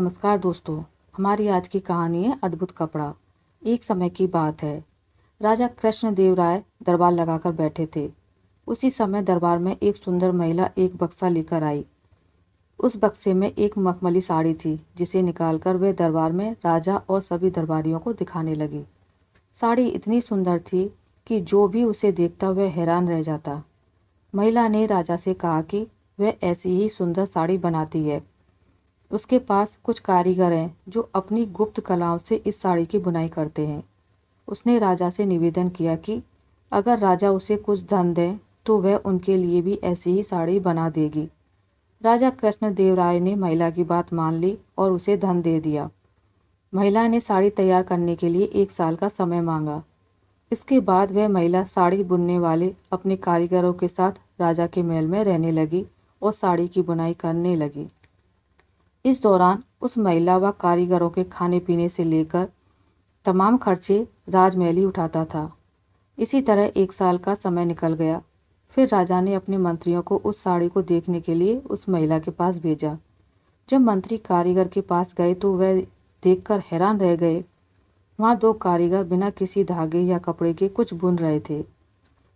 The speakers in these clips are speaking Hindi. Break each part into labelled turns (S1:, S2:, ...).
S1: नमस्कार दोस्तों। हमारी आज की कहानी है अद्भुत कपड़ा। एक समय की बात है। राजा कृष्णदेव राय दरबार लगाकर बैठे थे। उसी समय दरबार में एक सुंदर महिला एक बक्सा लेकर आई। उस बक्से में एक मखमली साड़ी थी, जिसे निकालकर वे दरबार में राजा और सभी दरबारियों को दिखाने लगी। साड़ी इतनी सुंदर थी कि जो भी उसे देखता वह हैरान रह जाता। महिला ने राजा से कहा कि वह ऐसी ही सुंदर साड़ी बनाती है। उसके पास कुछ कारीगर हैं जो अपनी गुप्त कलाओं से इस साड़ी की बुनाई करते हैं। उसने राजा से निवेदन किया कि अगर राजा उसे कुछ धन दें तो वह उनके लिए भी ऐसी ही साड़ी बना देगी। राजा कृष्णदेव राय ने महिला की बात मान ली और उसे धन दे दिया। महिला ने साड़ी तैयार करने के लिए 1 साल का समय मांगा। इसके बाद वह महिला साड़ी बुनने वाले अपने कारीगरों के साथ राजा के महल में रहने लगी और साड़ी की बुनाई करने लगी। इस दौरान उस महिला व कारीगरों के खाने पीने से लेकर तमाम खर्चे राजमहल ही उठाता था। इसी तरह 1 साल का समय निकल गया। फिर राजा ने अपने मंत्रियों को उस साड़ी को देखने के लिए उस महिला के पास भेजा। जब मंत्री कारीगर के पास गए तो वह देखकर हैरान रह गए। वहाँ 2 कारीगर बिना किसी धागे या कपड़े के कुछ बुन रहे थे।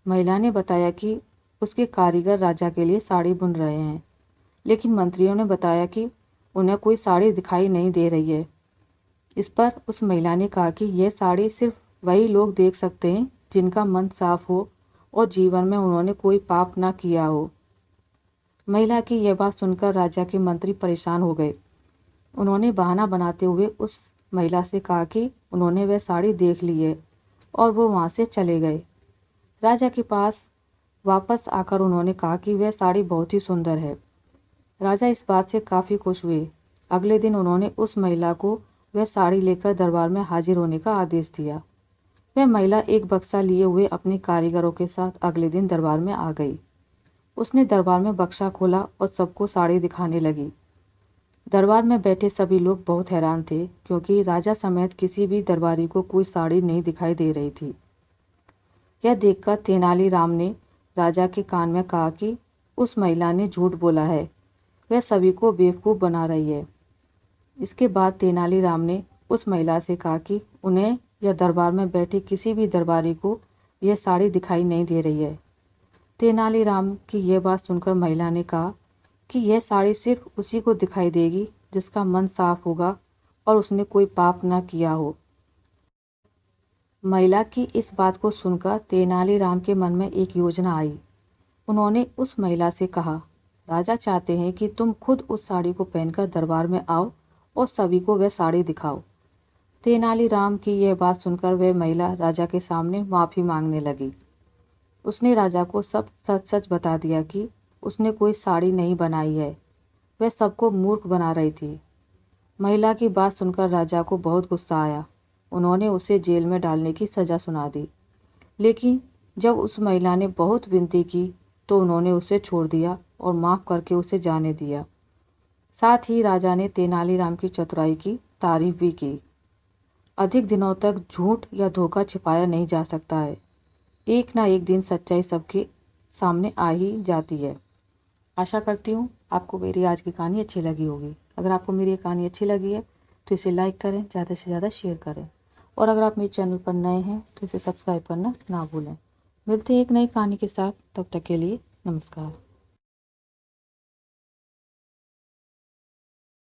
S1: महिला ने बताया कि उसके कारीगर राजा के लिए साड़ी बुन रहे हैं, लेकिन मंत्रियों ने बताया कि उन्हें कोई साड़ी दिखाई नहीं दे रही है। इस पर उस महिला ने कहा कि यह साड़ी सिर्फ वही लोग देख सकते हैं जिनका मन साफ हो और जीवन में उन्होंने कोई पाप ना किया हो। महिला की यह बात सुनकर राजा के मंत्री परेशान हो गए। उन्होंने बहाना बनाते हुए उस महिला से कहा कि उन्होंने वह साड़ी देख ली है और वो वहाँ से चले गए। राजा के पास वापस आकर उन्होंने कहा कि वह साड़ी बहुत ही सुंदर है। राजा इस बात से काफ़ी खुश हुए। अगले दिन उन्होंने उस महिला को वह साड़ी लेकर दरबार में हाजिर होने का आदेश दिया। वह महिला एक बक्सा लिए हुए अपने कारीगरों के साथ अगले दिन दरबार में आ गई। उसने दरबार में बक्सा खोला और सबको साड़ी दिखाने लगी। दरबार में बैठे सभी लोग बहुत हैरान थे, क्योंकि राजा समेत किसी भी दरबारी को कोई साड़ी नहीं दिखाई दे रही थी। यह देखकर तेनालीराम ने राजा के कान में कहा कि उस महिला ने झूठ बोला है, वह सभी को बेवकूफ़ बना रही है। इसके बाद तेनालीराम ने उस महिला से कहा कि उन्हें या दरबार में बैठे किसी भी दरबारी को यह साड़ी दिखाई नहीं दे रही है। तेनालीराम की यह बात सुनकर महिला ने कहा कि यह साड़ी सिर्फ उसी को दिखाई देगी जिसका मन साफ होगा और उसने कोई पाप ना किया हो। महिला की इस बात को सुनकर तेनालीराम के मन में एक योजना आई। उन्होंने उस महिला से कहा, राजा चाहते हैं कि तुम खुद उस साड़ी को पहनकर दरबार में आओ और सभी को वह साड़ी दिखाओ। तेनालीराम की यह बात सुनकर वह महिला राजा के सामने माफ़ी मांगने लगी। उसने राजा को सब सच सच बता दिया कि उसने कोई साड़ी नहीं बनाई है, वह सबको मूर्ख बना रही थी। महिला की बात सुनकर राजा को बहुत गुस्सा आया। उन्होंने उसे जेल में डालने की सज़ा सुना दी। लेकिन जब उस महिला ने बहुत विनती की तो उन्होंने उसे छोड़ दिया और माफ़ करके उसे जाने दिया। साथ ही राजा ने तेनालीराम की चतुराई की तारीफ भी की। अधिक दिनों तक झूठ या धोखा छिपाया नहीं जा सकता है। एक ना एक दिन सच्चाई सबके सामने आ ही जाती है। आशा करती हूँ आपको मेरी आज की कहानी अच्छी लगी होगी। अगर आपको मेरी ये कहानी अच्छी लगी है तो इसे लाइक करें, ज़्यादा से ज़्यादा शेयर करें, और अगर आप मेरे चैनल पर नए हैं तो इसे सब्सक्राइब करना ना भूलें। मिलते हैं एक नई कहानी के साथ, तब तक के लिए नमस्कार।